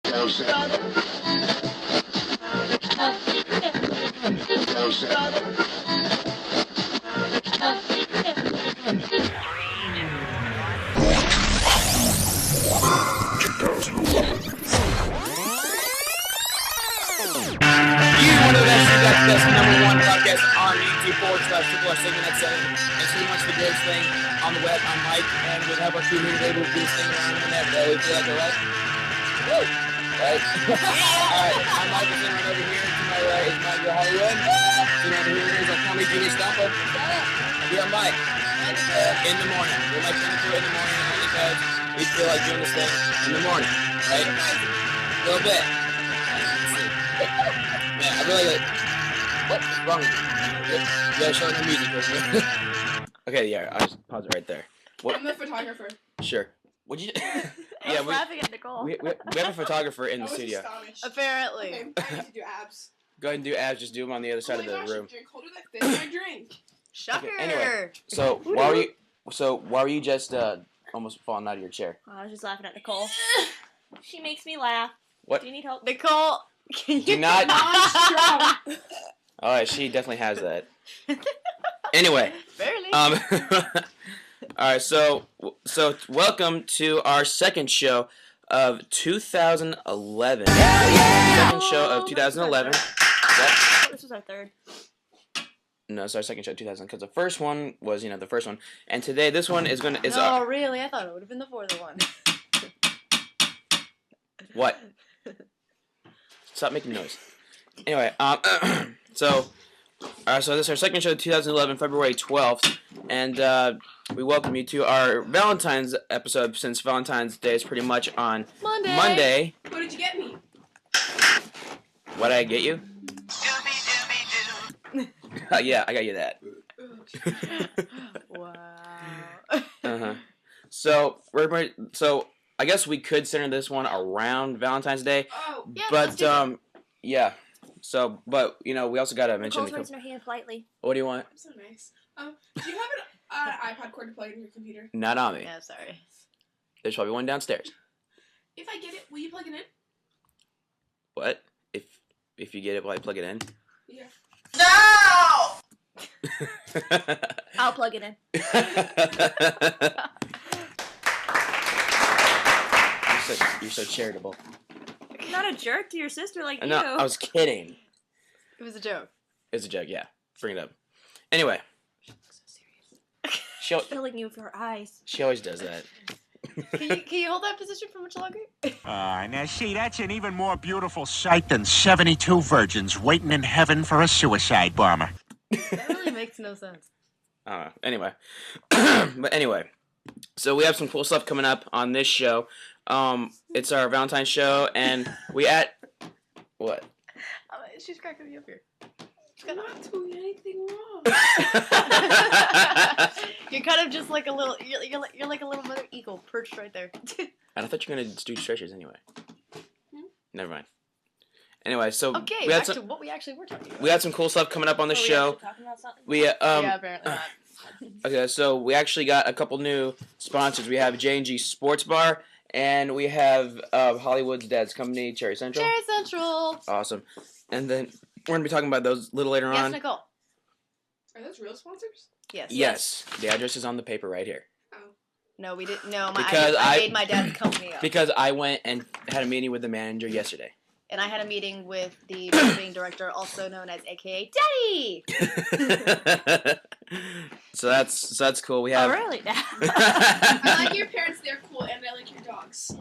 That's the #1 podcast on YouTube //Sigma7. And so much the greatest thing on the web. I'm Mike, and we have our crew here today. We'll do this thing around the net. We feel like it, right? Woo! Right? Alright, I'm Michael sitting right over here. To my right is Michael Hollywood. Sitting over here is our comedy genius Stumper. We are Mike. In the morning. We're Mike coming through in the morning only because we feel like doing this thing in the morning. Right? A little bit. Man, I really like. What's wrong with you? You gotta show the music with me. Okay, yeah, I'll just pause it right there. What? I'm the photographer. Sure. Would you? I was laughing at Nicole. We have a photographer in the studio. Astonished. Apparently. Okay, I need to do abs. Go ahead and do abs. Just do them on the other side of the room. Drink colder than this. My drink. Shocker. Okay, anyway, so why were you just almost falling out of your chair? Oh, I was just laughing at Nicole. She makes me laugh. What? Do you need help, Nicole? Can you do not? Non-strong. Oh, yeah, she definitely has that. Anyway. Barely. All right, so welcome to our second show of 2011. Second show of 2011. This was our third. No, it's our second show of 2000 because the first one was, the first one, and today this one is No, really, I thought it would have been the fourth one. What? Stop making noise. Anyway, so this is our second show of 2011, February 12th, and we welcome you to our Valentine's episode since Valentine's Day is pretty much on Monday. What did you get me? What did I get you? Yeah, I got you that. Wow. So I guess we could center this one around Valentine's Day. Oh, yeah, but yeah. So, but we also gotta mention. Nicole's raising her hand politely. What do you want? I'm so nice. Do you have an iPod cord to plug in your computer? Not on me. Yeah, sorry. There's probably one downstairs. If I get it, will you plug it in? What? If you get it, will I plug it in? Yeah. No! I'll plug it in. You're so charitable. You're not a jerk to your sister like No, you. I was kidding. It was a joke. It's a joke, yeah. Bring it up. Anyway. She's filling you with her eyes. She always does that. Can you hold that position for much longer? Now see, that's an even more beautiful sight than 72 virgins waiting in heaven for a suicide bomber. That really makes no sense. I don't know. Anyway. But anyway. So we have some cool stuff coming up on this show. It's our Valentine's show, and we what? She's cracking me up here. I'm not doing anything wrong. You're kind of just like a little. You're like a little mother eagle perched right there. I thought you were gonna do stretches anyway. Never mind. Anyway, so okay, we had back to what we actually were talking about. We had some cool stuff coming up on the show. Talking about something? Yeah, apparently not. Okay, so we actually got a couple new sponsors. We have J&G Sports Bar, and we have Hollywood's dad's company, Cherry Central. Cherry Central. Awesome. And then we're going to be talking about those a little later on. Yes, Nicole. Are those real sponsors? Yes. Yes. The address is on the paper right here. Oh. No, we didn't. No, Because I made my dad's company up. Because I went and had a meeting with the manager yesterday. And I had a meeting with the marketing director, also known as AKA Daddy. So that's cool. We have. Oh, really? I like your parents. They're cool, and I like your dogs.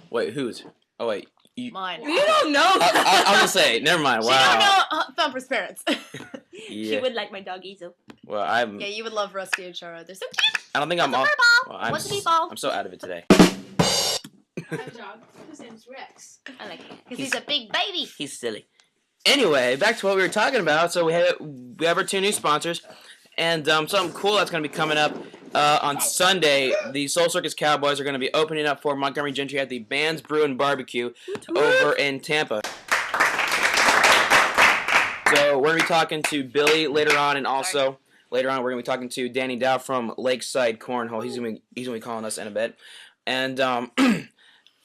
Wait, whose? Oh wait. Mine. You don't know. I was gonna say. Never mind. Wow. She don't know Thumper's parents. Yeah. She would like my doggies. So. Well, I'm. Yeah, you would love Rusty and Chara. They're so cute. I don't think I'm What's all. a Well, What's a meatball? I'm so out of it today. I have a dog. His name's Rex. I like it because he's a big baby. He's silly. Anyway, back to what we were talking about. So we have our two new sponsors, and something cool that's going to be coming up on Sunday. The Soul Circus Cowboys are going to be opening up for Montgomery Gentry at the Band's Brew and Barbecue over in Tampa. So we're going to be talking to Billy later on, and also later on we're going to be talking to Danny Dow from Lakeside Cornhole. He's going to be calling us in a bit, and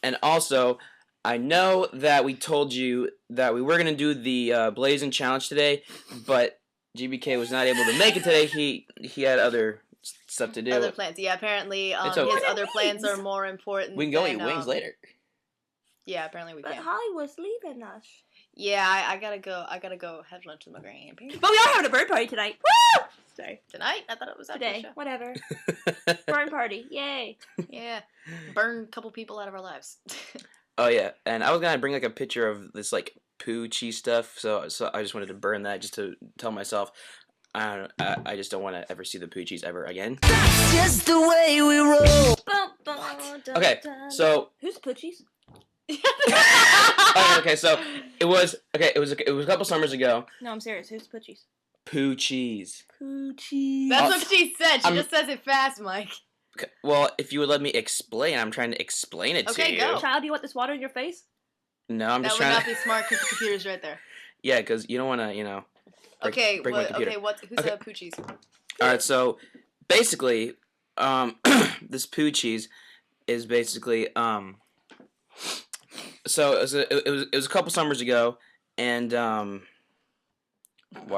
and also I know that we told you that we were gonna do the Blazing Challenge today, but GBK was not able to make it today. He had other stuff to do. Other plans. Yeah, apparently It's okay. his other plans are more important. We can go than, eat wings later. Yeah, apparently we But can. Hollywood's leaving us. Yeah, I gotta go. I gotta go have lunch with my grandparents. But we are having a bird party tonight. Woo! Sorry. Tonight? I thought it was after Today. the show. Whatever. Burn party. Yay. Yeah, burn a couple people out of our lives. Oh yeah, and I was gonna bring like a picture of this like poo cheese stuff, so I just wanted to burn that just to tell myself I just don't want to ever see the poo cheese ever again. That's just the way we roll. Okay, so Who's Poochies? okay, so it was a couple summers ago. No, I'm serious. Who's Poochies? Poo cheese. Poochies. That's what she said. She I'm- just says it fast, Mike. Okay, well, if you would let me explain, I'm trying to explain it to Okay, you. go. Child, do you want this water in your face? No, I'm That just would trying not to. be smart because the computer's right there. Yeah, because you don't want to, break, Okay, break my computer. who's Okay. the Poochies? All right, so basically, this poo cheese is basically so it was a couple summers ago, and why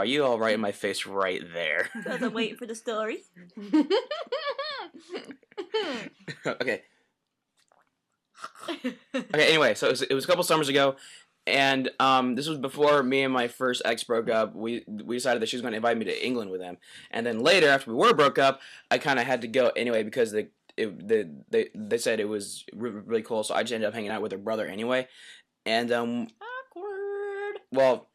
are you all right in my face right there? Because I'm waiting for the story. Okay. Okay. Anyway, so it was a couple summers ago, and this was before me and my first ex broke up. We decided that she was going to invite me to England with them, and then later, after we were broke up, I kind of had to go anyway because they said it was really cool. So I just ended up hanging out with her brother anyway, and Awkward. well,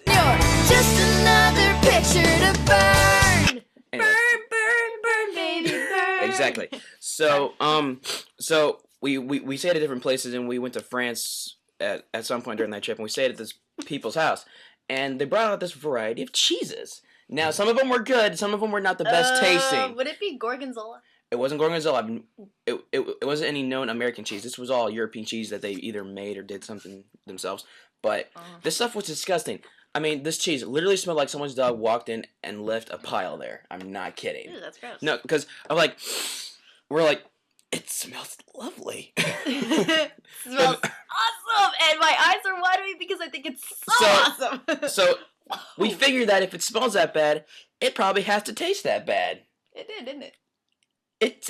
You're just another picture to burn. anyway. Burn, baby, burn. Exactly. So so we stayed at different places, and we went to France at some point during that trip, and we stayed at this people's house, and they brought out this variety of cheeses. Now, some of them were good, some of them were not the best tasting. Would it be Gorgonzola? It wasn't Gorgonzola. It wasn't any known American cheese. This was all European cheese that they either made or did something themselves. But this stuff was disgusting. I mean, this cheese literally smelled like someone's dog walked in and left a pile there. I'm not kidding. Ew, that's gross. No, because we're like, it smells lovely. Smells awesome, and my eyes are watering because I think it's so awesome. So we figured that if it smells that bad, it probably has to taste that bad. It did, didn't it?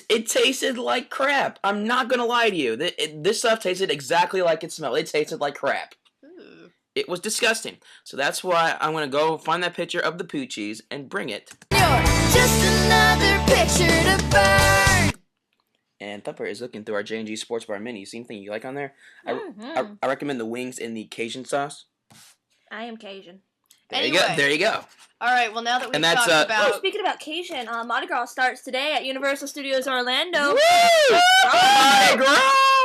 It tasted like crap. I'm not gonna lie to you. This stuff tasted exactly like it smelled. It tasted like crap. Ooh. It was disgusting. So that's why I'm gonna go find that picture of the poo cheese and bring it. You're just another picture to burn. And Thumper is looking through our J&G Sports Bar Mini. See anything you like on there? I recommend the wings in the Cajun sauce. I am Cajun. There you go. Anyway. There you go. All right. Well, now that we've And that's, talked Oh, about speaking about Cajun, Mardi Gras starts today at Universal Studios Orlando. Woo! Mardi Gras!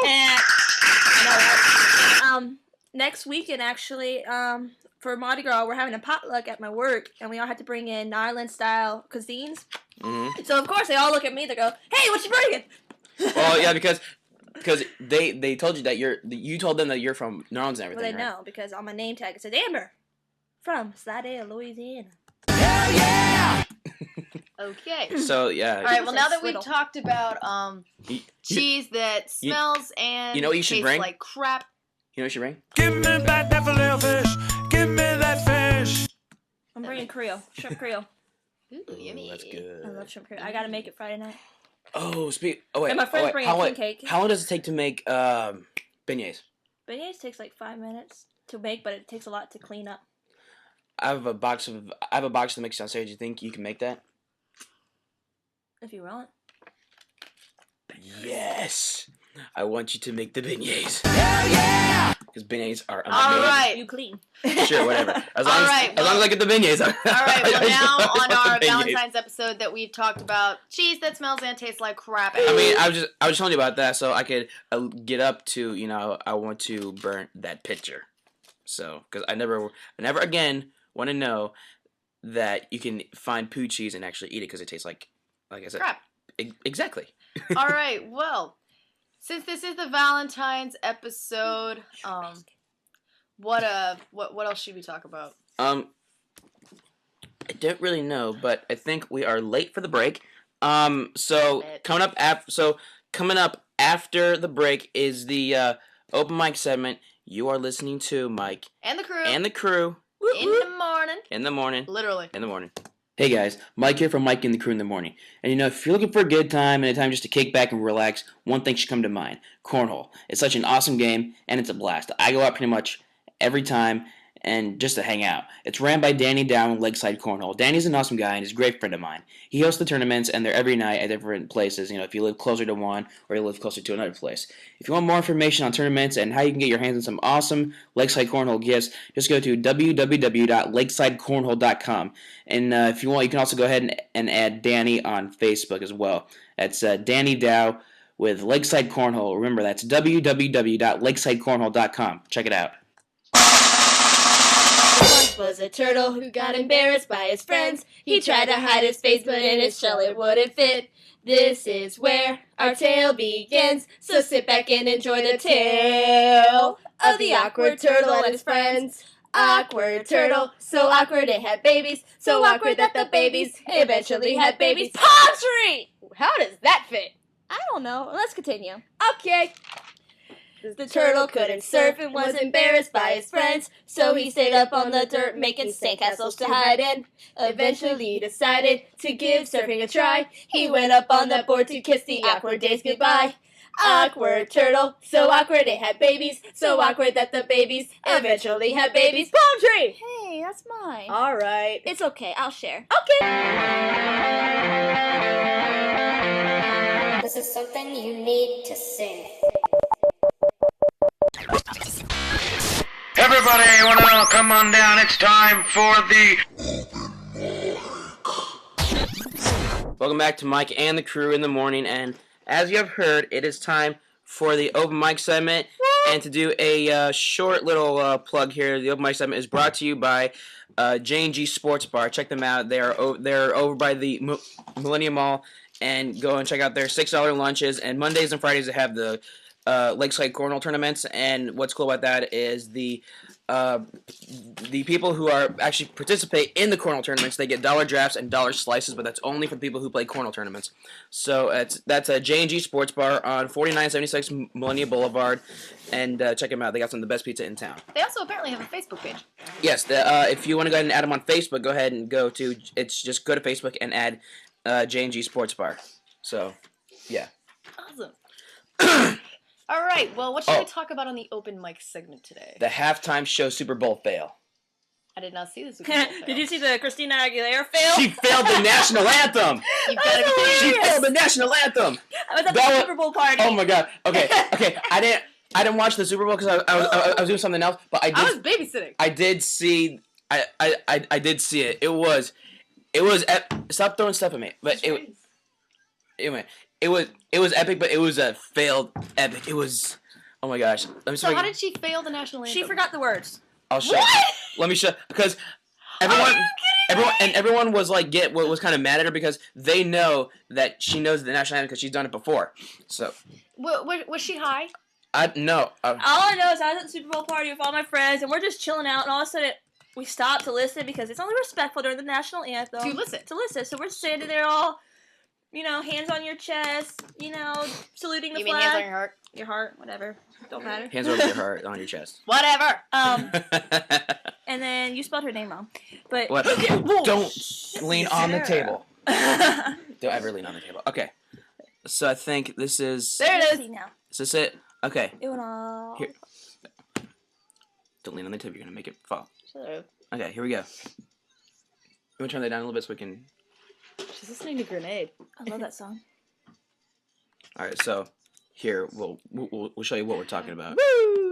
And I know, right? Next weekend, actually, for Mardi Gras, we're having a potluck at my work, and we all had to bring in Ireland-style cuisines. Mm-hmm. So, of course, they all look at me, they go, hey, what you bringing? Well, yeah, because they told you that you told them that you're from New Orleans and Well, everything, they right? know, because on my name tag it says Amber from Slidell, Louisiana. okay. So yeah. All right. Well, now that we've Swiddle. talked about You, cheese that smells and you know what you should tastes bring? like crap. you know what you bring? Give me that filet fish. Give me that fish. I'm bringing Creole, shrimp Creole. Ooh, yummy. That's I good. love shrimp Creole. I gotta make it Friday night. Oh, wait. And my friend's bringing how, king cake. How long does it take to make beignets? Beignets takes like 5 minutes to make, but it takes a lot to clean up. I have a box of the mix downstairs. Do you think you can make that? If you want. Yes. I want you to make the beignets. Hell yeah! Because beignets are amazing. All right. You clean. Sure, whatever. As long, All as, right, as long as I get the beignets. All right. Well, now on our beignets. Valentine's episode that we've talked about cheese that smells and tastes like crap. I mean, I was just telling you about that so I could get up to, I want to burn that picture. So, because I never again want to know that you can find poo cheese and actually eat it because it tastes like I said. Crap. Exactly. All right. Well, since this is the Valentine's episode, what else should we talk about? I don't really know, but I think we are late for the break. So coming up after the break is the open mic segment. You are listening to Mike And the crew. and the crew in the morning. in the morning. Literally. In the morning. Hey guys, Mike here from Mike and the Crew in the Morning. And you know, if you're looking for a good time and a time just to kick back and relax, one thing should come to mind. Cornhole. It's such an awesome game, and it's a blast. I go out pretty much every time and just to hang out. It's ran by Danny Dow in Lakeside Cornhole. Danny's an awesome guy and he's a great friend of mine. He hosts the tournaments and they're every night at different places, you know, if you live closer to one or you live closer to another place. If you want more information on tournaments and how you can get your hands on some awesome Lakeside Cornhole gifts, just go to www.lakesidecornhole.com. And if you want, you can also go ahead and add Danny on Facebook as well. That's Danny Dow with Lakeside Cornhole. Remember, that's www.lakesidecornhole.com. Check it out. Once was a turtle who got embarrassed by his friends. He tried to hide his face, but in his shell it wouldn't fit. This is where our tale begins, so sit back and enjoy the tale of the awkward turtle and his friends. Awkward turtle, so awkward it had babies, so awkward that the babies eventually had babies. Palm tree! How does that fit? I don't know. Let's continue. Okay. The turtle couldn't surf and was embarrassed by his friends, so he stayed up on the dirt making sandcastles to hide in. Eventually decided to give surfing a try. He went up on the board to kiss the awkward days goodbye. Awkward turtle, so awkward it had babies, so awkward that the babies eventually had babies. Palm tree! Hey, that's mine. All right. It's okay, I'll share. This is something you need to sing. Everybody, you want to know? Come on down. It's time for the Welcome back to Mike and the Crew in the Morning, and as you have heard, it is time for the open mic segment. And to do a short little plug here, the open mic segment is brought to you by J&G Sports Bar. Check them out. They're over by the Millennium Mall, and go and check out their $6 lunches. And Mondays and Fridays they have the Lakeside Cornhole tournaments. And what's cool about that is the people who are actually participate in the cornhole tournaments, they get dollar drafts and dollar slices, but that's only for the people who play cornhole tournaments. So that's a J&G Sports Bar on 4976 Millennium Boulevard, and check them out. They got some of the best pizza in town. They also apparently have a Facebook page. Yes, if you want to go ahead and add them on Facebook, go ahead and go to just go to Facebook and add J&G Sports Bar. So, yeah. Awesome. All right. Well, what should we talk about on the open mic segment today? The halftime show Super Bowl fail. I did not see the Super Bowl fail. Did you see the Christina Aguilera fail? She failed the national anthem. You've got to be She failed the national anthem. I was at the Super Bowl party. Oh my god. Okay. I didn't watch the Super Bowl because I was doing something else. But I was babysitting. I did see. I did see it. It was. Stop throwing stuff at me. But it was epic, but it was a failed epic. It was. Oh my gosh. So how did she fail the national anthem? She forgot the words. I'll show. What? Let me show, because everyone was like was kind of mad at her because they know that she knows the national anthem because she's done it before. So Was she high? No. All I know is I was at the Super Bowl party with all my friends, and we're just chilling out, and all of a sudden we stopped to listen because it's only respectful during the national anthem. To listen. So we're standing there all, hands on your chest, saluting the You flag. mean hands on your heart? Your heart, whatever. Don't matter. Hands over your heart, on your chest. Whatever. And then you spelled her name wrong. But What? Don't lean on the table. Don't ever lean on the table. Okay. So I think this is. There it is. Now. Is this it? Okay. Here. Don't lean on the table. You're gonna make it fall. Sure. Okay. Here we go. You want to turn that down a little bit so we can. She's listening to Grenade. I love that song. All right. So here we'll show you what we're talking about. Woo!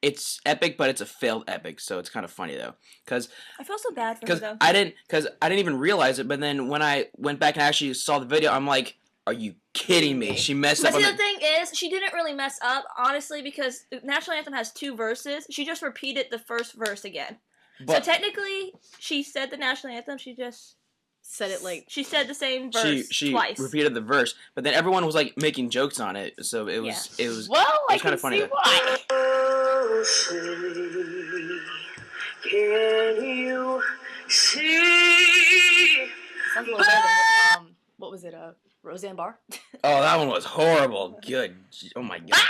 It's epic, but it's a failed epic, so it's kind of funny though, because I feel so bad for her though. I didn't even realize it, but then when I went back and actually saw the video, I'm like, are you kidding me? She messed up. But see, the thing is, she didn't really mess up, honestly, because the national anthem has 2 verses. She just repeated the first verse again. But so technically, she said the national anthem. She just said it like she said the same verse she twice. repeated the verse, but then everyone was like making jokes on it, so it was well, I kind of funny. See why. Can you see? Sounds a little better than, what was it, Roseanne Barr? Oh, that one was horrible. Good. Oh my god.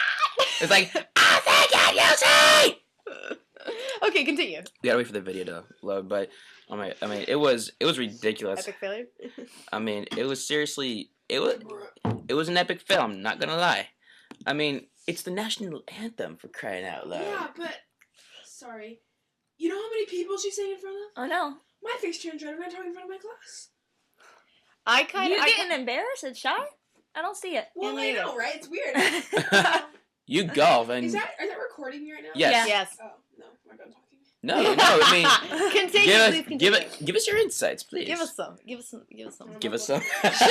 It's like, I think you see. Okay, continue. You gotta wait for the video to load, but I mean, it was ridiculous. Epic failure. I mean, it was seriously, it was an epic film. Not gonna lie. I mean, it's the national anthem for crying out loud. Yeah, but sorry. You know how many people she sang in front of? Oh no. My face turned red when I talked in front of my class. You getting embarrassed and shy? I don't see it. Well, I know, right? It's weird. You golf and Is that recording me right now? yes. Yes. Oh no, I'm not talking. No. I mean, Continue, please continue. give us your insights, please. Give us some. Give us some. Give us some. Shut up!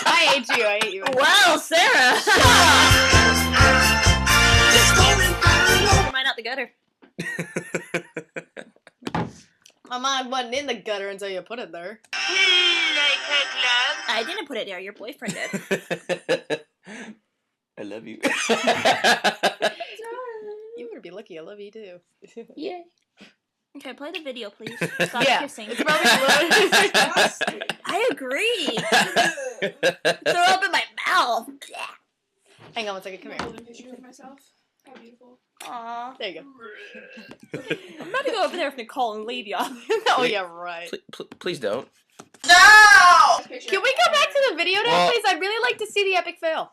I hate you. Well, Sarah. Your mind out the gutter. My mind wasn't in the gutter until you put it there. I didn't put it there. Your boyfriend did. I love you. You better be lucky. I love you too. Yeah. Okay, play the video, please. Stop kissing. It's probably loaded. I agree. Throw up in my mouth. Hang on one second. Come here. Golden picture of myself. How beautiful. Aww. There you go. I'm about to go over there with Nicole and leave y'all. Oh yeah, right. Please don't. Can we go back to the video now, Well- please? I'd really like to see the epic fail.